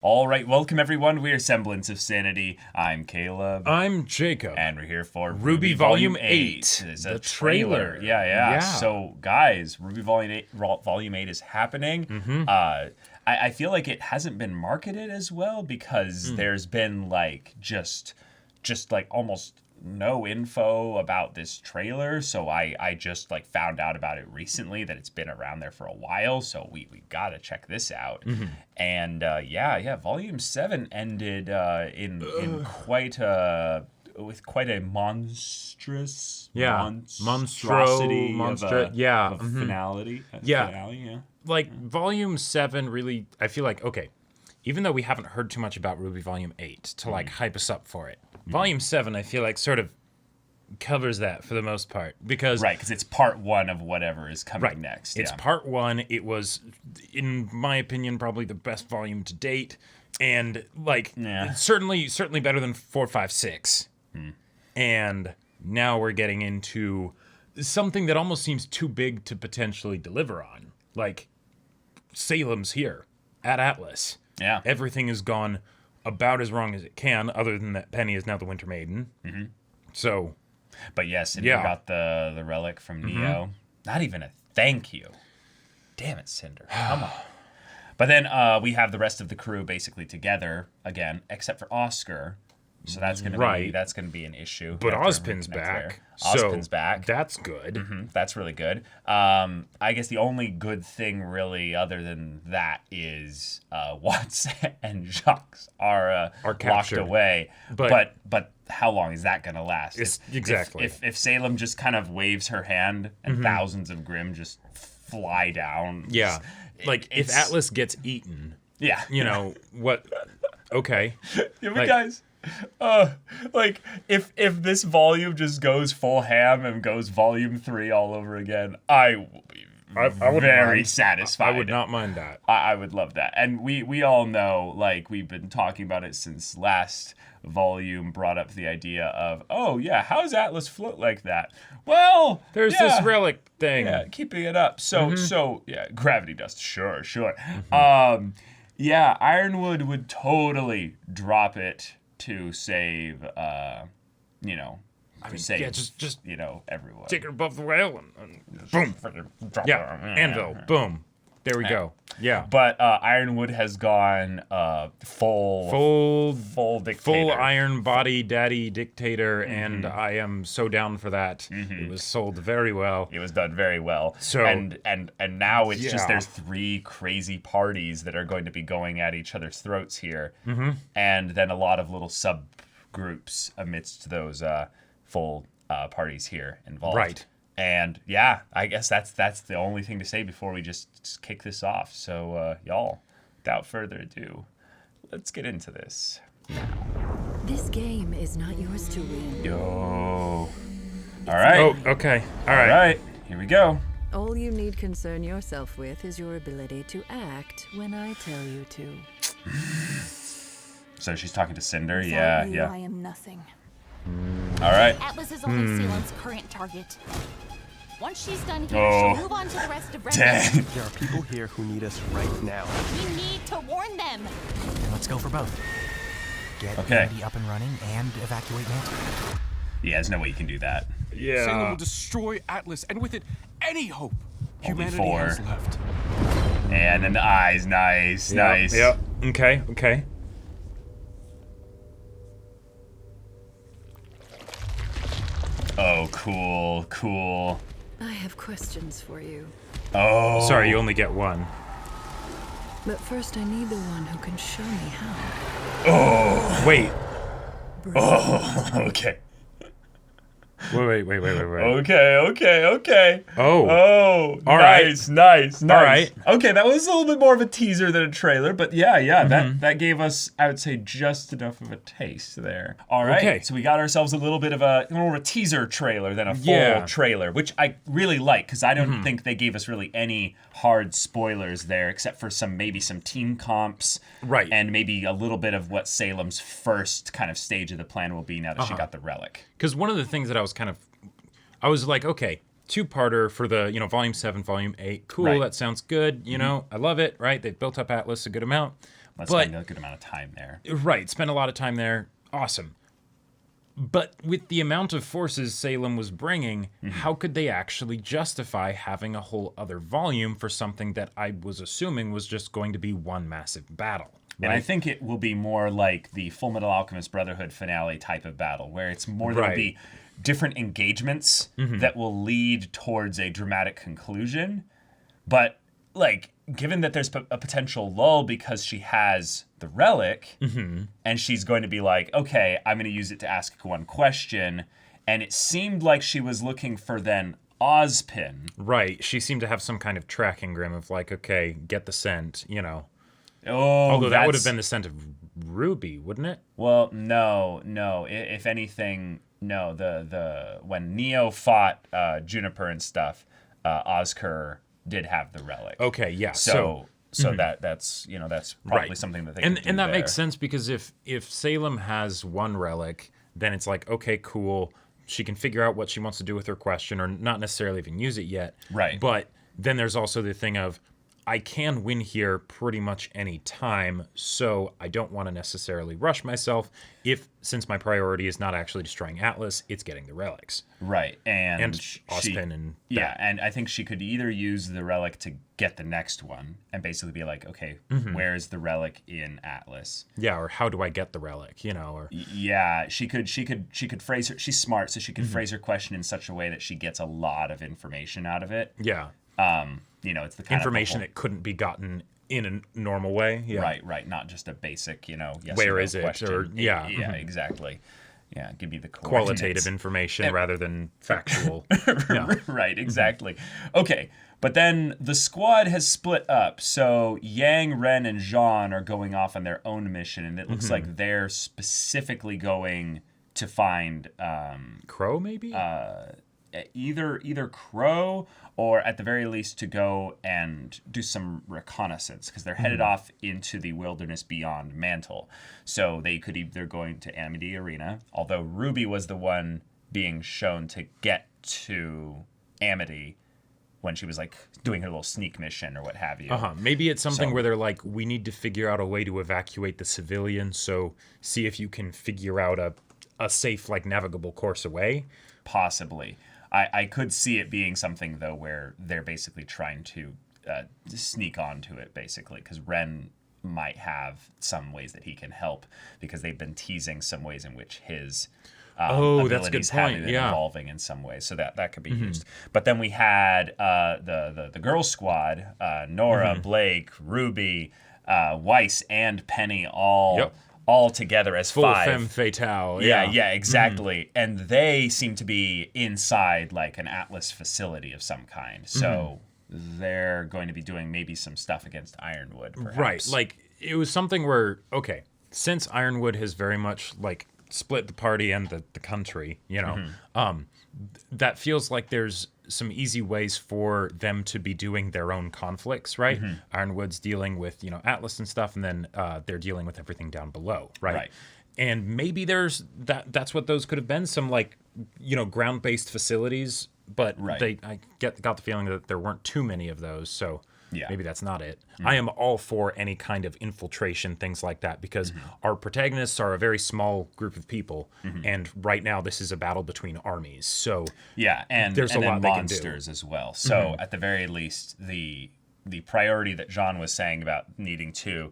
All right, welcome everyone. We are Semblance of Sanity. I'm Caleb. I'm Jacob. And we're here for RWBY Volume 8. It's the a trailer. Yeah. So, guys, RWBY Volume 8 is happening. Mm-hmm. I feel like it hasn't been marketed as well because there's been just almost no info about this trailer. So I just found out about it recently, that it's been around there for a while. So we got to check this out. Mm-hmm. And Volume 7 ended in quite a monstrous monstrosity of a finality. Finale. Like Volume 7 really, I feel like, okay, even though we haven't heard too much about RWBY Volume 8 to hype us up for it, Volume 7 I feel like sort of covers that for the most part, because it's part 1 of whatever is coming next. It's part 1. It was, in my opinion, probably the best volume to date, and certainly better than 4, 5, 6. And now we're getting into something that almost seems too big to potentially deliver on. Like, Salem's here at Atlas. Yeah. Everything has gone about as wrong as it can, other than that Penny is now the Winter Maiden. Mm-hmm. So, but yes, and you got the relic from Neo. Not even a thank you. Damn it, Cinder. Come on. But then we have the rest of the crew basically together again, except for Oscar. So that's gonna be an issue. But Ozpin's back. Ozpin's back. That's good. Mm-hmm. That's really good. I guess the only good thing really other than that is Watts and Jacques are locked away. But how long is that gonna last? Exactly. If Salem just kind of waves her hand and thousands of Grimm just fly down. Yeah. If Atlas gets eaten. Yeah. You know what? Okay. Yeah, but guys. If this volume just goes full ham and goes volume 3 all over again, I will be very satisfied. I would not mind that. I would love that. And we all know, we've been talking about it since last volume brought up the idea of, how's Atlas float like that? Well, there's this relic thing. Yeah, keeping it up. So gravity dust. Sure. Ironwood would totally drop it to save, everyone. Take her above the rail and boom. Anvil. Boom. There we go. Yeah. But Ironwood has gone full dictator. Full iron body daddy dictator, and I am so down for that. It was sold very well. It was done very well. So and now it's just there's 3 crazy parties that are going to be going at each other's throats here. And then a lot of little subgroups amidst those full parties here involved. Right. And I guess that's the only thing to say before we just kick this off. So y'all, without further ado, let's get into this. This game is not yours to win. Yo. All right. Oh, okay. All right. All right. Here we go. All you need concern yourself with is your ability to act when I tell you to. So she's talking to Cinder. Without you, I am nothing. All right. Atlas is only Salem's current target. Once she's done here, she'll move on to the rest of Redmond. Dang. There are people here who need us right now. We need to warn them. Then let's go for both. Get Andy up and running and evacuate Nancy. Yeah, there's no way you can do that. Yeah. Salem will destroy Atlas, and with it, any hope Only humanity 4. has left. And then the eyes. Nice. Yep. Okay. Oh, cool. I have questions for you. Oh. Sorry, you only get one. But first, I need the one who can show me how. Oh. Wait. Oh, okay. Wait. Okay. Oh. All nice. All right. Okay, that was a little bit more of a teaser than a trailer, but that gave us, I would say, just enough of a taste there. All right. Okay. So we got ourselves a little bit of a more of a teaser trailer than a full trailer, which I really like because I don't think they gave us really any hard spoilers there, except for maybe some team comps, right? And maybe a little bit of what Salem's first kind of stage of the plan will be now that she got the relic. Because one of the things that I was like, okay, 2-parter for the, Volume 7, Volume 8. Cool, Right. that sounds good. I love it, right? They've built up Atlas a good amount. Let's spend a good amount of time there. Right, spend a lot of time there. Awesome. But with the amount of forces Salem was bringing, how could they actually justify having a whole other volume for something that I was assuming was just going to be one massive battle? Right? And I think it will be more like the Full Metal Alchemist Brotherhood finale type of battle, where it's more there'll be different engagements that will lead towards a dramatic conclusion. But, like, given that there's a potential lull because she has the relic, and she's going to be like, okay, I'm going to use it to ask one question, and it seemed like she was looking for then Ozpin. Right. She seemed to have some kind of tracking grim of like, okay, get the scent, you know. Oh, although that would have been the scent of RWBY, wouldn't it? Well, no. If anything, no. The when Neo fought Juniper and stuff, Oscar did have the relic. Okay, yeah. So that's probably something that they can do and that there. makes sense because if Salem has one relic, then it's like, okay, cool. She can figure out what she wants to do with her question, or not necessarily even use it yet. Right. But then there's also the thing of, I can win here pretty much any time, so I don't want to necessarily rush myself since my priority is not actually destroying Atlas, it's getting the relics. Right. And Ozpin and yeah, and I think she could either use the relic to get the next one and basically be like, okay, where's the relic in Atlas? Yeah, or how do I get the relic, you know, or yeah, she could phrase her, she's smart, so she could phrase her question in such a way that she gets a lot of information out of it. Yeah. It's the kind information that couldn't be gotten in a normal way. Yeah. Right. Not just a basic, yes where or no is it? question. Or yeah. Yeah, exactly. Yeah, give me the qualitative information rather than factual. Right, exactly. Okay, but then the squad has split up. So Yang, Ren, and Jean are going off on their own mission, and it looks like they're specifically going to find Crow, maybe? Either Crow or at the very least to go and do some reconnaissance because they're headed off into the wilderness beyond Mantle. So they could either going to Amity Arena, although RWBY was the one being shown to get to Amity when she was like doing her little sneak mission or what have you. Maybe it's something where they're like, we need to figure out a way to evacuate the civilians, so see if you can figure out a safe, like, navigable course away. Possibly. I could see it being something, though, where they're basically trying to sneak onto it, basically, because Ren might have some ways that he can help, because they've been teasing some ways in which his abilities have been evolving in some ways, so that could be used. But then we had the girl squad, Nora, Blake, RWBY, Weiss, and Penny all together as full five. Femme fatale. Yeah, exactly. And they seem to be inside like an Atlas facility of some kind. So they're going to be doing maybe some stuff against Ironwood, perhaps. Right. Like, it was something where, okay, since Ironwood has very much like split the party and the country, that feels like there's some easy ways for them to be doing their own conflicts, right? Ironwood's dealing with, Atlas and stuff, and then they're dealing with everything down below, right? And maybe there's that's what those could have been, some like, ground-based facilities, but I got the feeling that there weren't too many of those, so maybe that's not it. I am all for any kind of infiltration, things like that, because our protagonists are a very small group of people, and right now this is a battle between armies. So and there's a lot they can do. Monsters as well. So at the very least, the priority that John was saying about needing to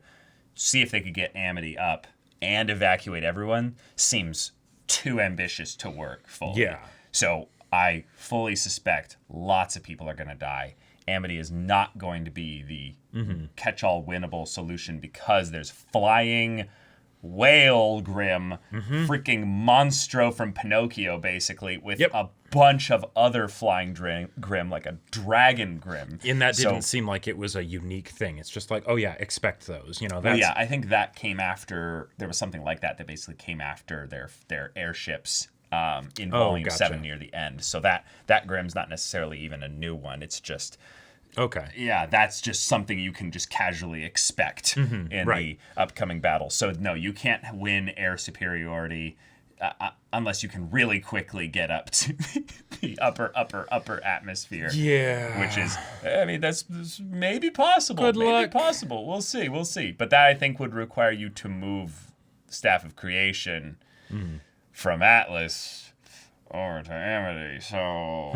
see if they could get Amity up and evacuate everyone seems too ambitious to work fully. Yeah. So I fully suspect lots of people are going to die. Amity is not going to be the catch-all winnable solution because there's flying whale Grim, freaking Monstro from Pinocchio, basically, with a bunch of other flying Grim, like a dragon Grim. And that didn't seem like it was a unique thing. It's just like, oh yeah, expect those. I think that came after, there was something like that basically came after their airships in Volume 7 near the end. So that Grim's not necessarily even a new one. It's just... Okay. Yeah, that's just something you can just casually expect in the upcoming battle. So, no, you can't win air superiority unless you can really quickly get up to the upper atmosphere. Yeah. Which is, I mean, that's maybe possible. Good maybe luck. possible. We'll see. But that, I think, would require you to move Staff of Creation from Atlas over to Amity. So,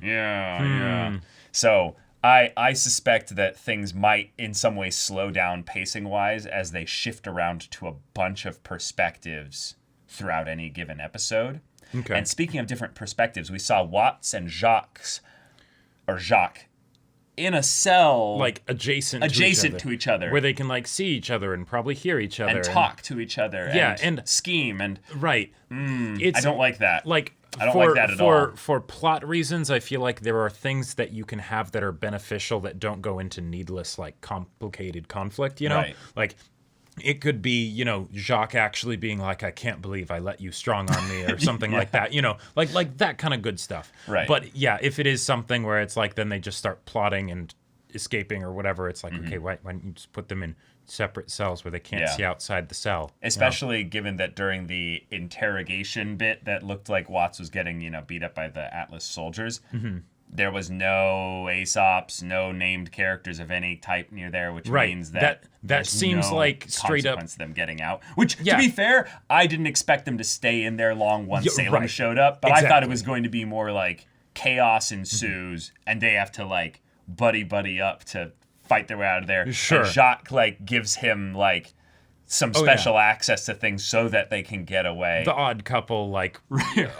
yeah. So, I suspect that things might in some way slow down pacing-wise as they shift around to a bunch of perspectives throughout any given episode. Okay. And speaking of different perspectives, we saw Watts and Jacques in a cell, like adjacent to each other, where they can like see each other and probably hear each other and talk to each other, and scheme and right. I don't like that. Like I don't like that at all. For plot reasons, I feel like there are things that you can have that are beneficial that don't go into needless like complicated conflict. You know, Right. like. It could be, you know, Jacques actually being like, I can't believe I let you strong on me or something like that, you know, like that kind of good stuff. Right. But yeah, if it is something where it's like, then they just start plotting and escaping or whatever, it's like, okay, why don't you just put them in separate cells where they can't see outside the cell? Especially given that during the interrogation bit that looked like Watts was getting, you know, beat up by the Atlas soldiers. There was no Aesops, no named characters of any type near there, which means that seems no like straight up consequence to them getting out. Which, to be fair, I didn't expect them to stay in there long once Salem showed up, but I thought it was going to be more like chaos ensues, and they have to like buddy up to fight their way out of there. Sure. And Jacques like gives him like some special access to things so that they can get away. The odd couple, like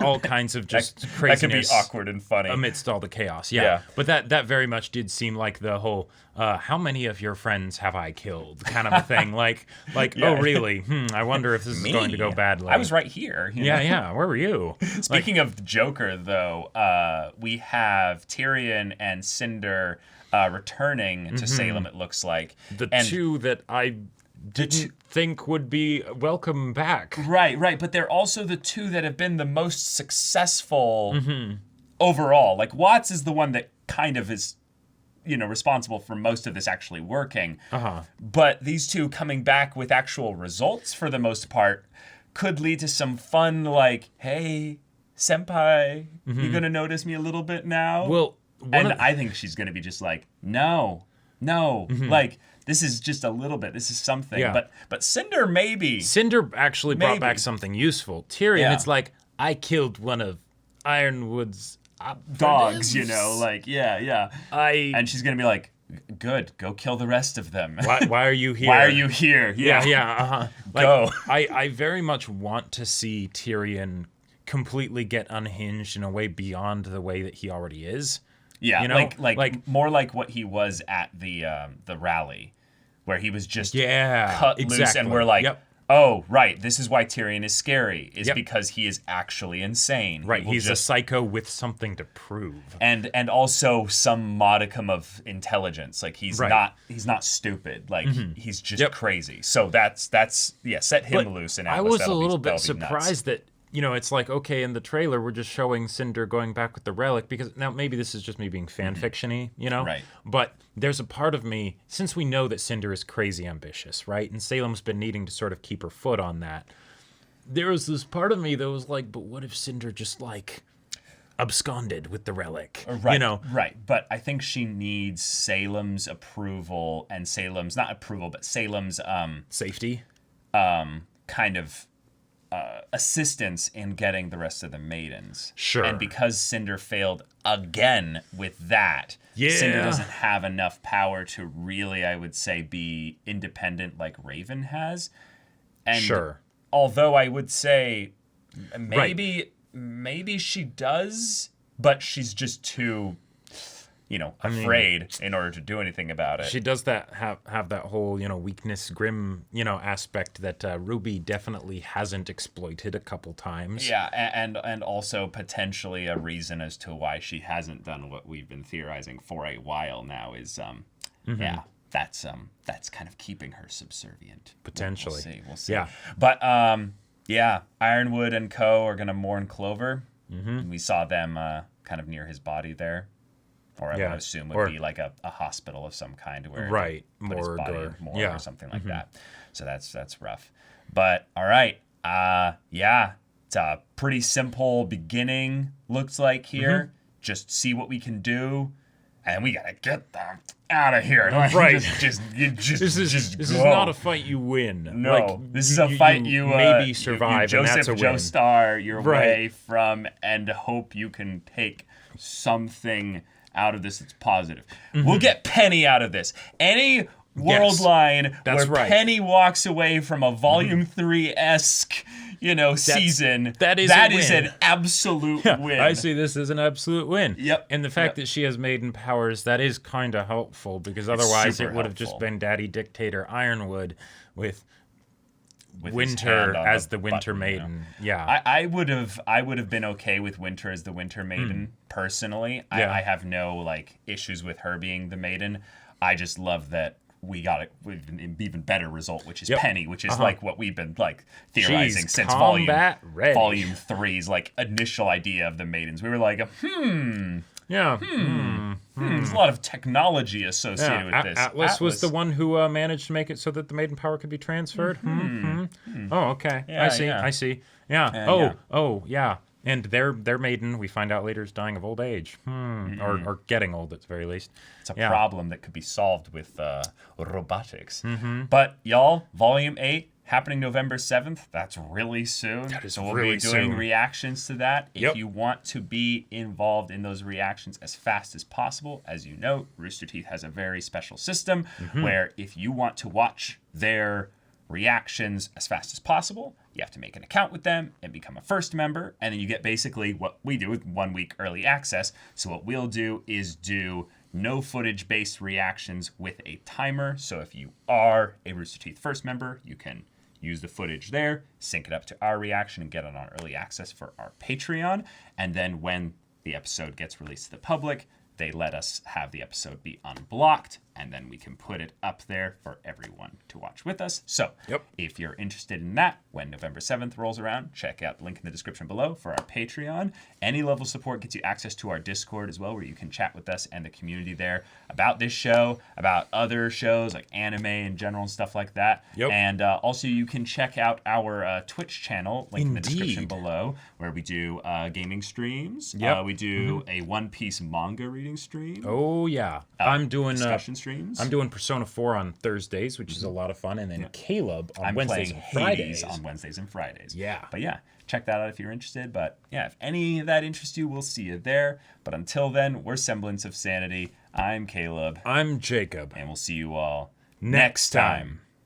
all kinds of just that craziness. can be awkward and funny amidst all the chaos. Yeah. But that very much did seem like the whole how many of your friends have I killed kind of a thing. like oh really? I wonder if this is going to go badly. I was right here. You know? Yeah. Where were you? Speaking of Joker, though, we have Tyrion and Cinder returning to Salem, it looks like. The two that I didn't think would be welcome back. Right. But they're also the two that have been the most successful overall. Like, Watts is the one that kind of is, you know, responsible for most of this actually working. But these two coming back with actual results for the most part could lead to some fun, like, hey, senpai, you gonna notice me a little bit now? Well, I think she's gonna be just like, no, like, this is just a little bit. This is something. Yeah. But Cinder maybe. Cinder actually brought back something useful. Tyrion, it's like, I killed one of Ironwood's dogs, you know, like, yeah. And she's going to be like, good, go kill the rest of them. Why are you here? Why are you here? Yeah. Like, go. I very much want to see Tyrion completely get unhinged in a way beyond the way that he already is. Yeah, you know? like more like what he was at the rally, where he was just cut loose, and we're like, oh, right, this is why Tyrion is scary, because he is actually insane. Right, he's a psycho with something to prove. And also some modicum of intelligence. Like, he's not stupid. Like, he's just crazy. So that's set him loose in Atlas. I was a little bit surprised that, you know, it's like, okay, in the trailer, we're just showing Cinder going back with the relic, because now maybe this is just me being fan fiction-y, you know? Right. But there's a part of me, since we know that Cinder is crazy ambitious, right? And Salem's been needing to sort of keep her foot on that. There was this part of me that was like, but what if Cinder just, like, absconded with the relic? Right, you know? Right, but I think she needs Salem's approval, and Salem's, not approval, but Salem's... safety? Kind of... assistance in getting the rest of the maidens. Sure. And because Cinder failed again with that, Cinder doesn't have enough power to really, I would say, be independent like Raven has. And although I would say maybe she does, but she's just too, you know, afraid in order to do anything about it. She does that have that whole, you know, weakness, grim, you know, aspect that RWBY definitely hasn't exploited a couple times. Yeah, and also potentially a reason as to why she hasn't done what we've been theorizing for a while now is, that's kind of keeping her subservient. Potentially. We'll see. Yeah. But, Ironwood and co. are going to mourn Clover. We saw them kind of near his body there. Or I would assume would be like a hospital of some kind where put his body in morgue or something like that. So that's rough. But all right, It's a pretty simple beginning, looks like here. Mm-hmm. Just see what we can do, and we gotta get them out of here. Right. Just This is go. not a fight you win. No, Like, this is a fight you maybe survive, you and that's a Joseph win. Joestar your Right. way from, and hope you can take something out of this that's positive. We'll get Penny out of this. Any world line that's where right. Penny walks away from a Volume 3-esque, season, that is that a is win. an absolute win. I see this as an absolute win. Yep. And the fact that she has maiden powers, that is kind of helpful, because otherwise super it would have just helpful. been Daddy Dictator Ironwood with With his Winter hand on as the the Winter button, Maiden. Yeah. I would have been okay with Winter as the Winter Maiden personally. Yeah. I have no issues with her being the Maiden. I just love that we got an even better result, which is Yep. Penny, which is what we've been theorizing She's since combat ready. volume 3's initial idea of the Maidens. We were like, Yeah. there's a lot of technology associated with this. Atlas was the one who managed to make it so that the maiden power could be transferred. Oh, okay. Yeah, I see. Yeah. Oh, yeah. And their maiden, we find out later, is dying of old age, or getting old at the very least. It's a problem that could be solved with robotics. But y'all, Volume 8 happening November 7th. That's really soon. That is so we'll really be doing soon. reactions to that. Yep. If you want to be involved in those reactions as fast as possible, as you know, Rooster Teeth has a very special system where if you want to watch their reactions as fast as possible, you have to make an account with them and become a first member, and then you get basically what we do with 1 week early access. So what we'll do is do no footage based reactions with a timer. So if you are a Rooster Teeth first member, you can use the footage there, sync it up to our reaction, and get it on early access for our Patreon. And then when the episode gets released to the public, they let us have the episode be unblocked, and then we can put it up there for everyone to watch with us. So if you're interested in that, when November 7th rolls around, check out the link in the description below for our Patreon. Any level of support gets you access to our Discord as well, where you can chat with us and the community there about this show, about other shows like anime in general and stuff like that. And also you can check out our Twitch channel, link in the description below, where we do gaming streams. We do a One Piece manga reading stream. Oh, yeah. I'm doing discussion streams. I'm doing Persona 4 on Thursdays, which is a lot of fun, and then Caleb on Wednesdays and Fridays. On Wednesdays and Fridays. Yeah. But yeah, check that out if you're interested. But yeah, if any of that interests you, we'll see you there. But until then, we're Semblance of Sanity. I'm Caleb. I'm Jacob. And we'll see you all next time.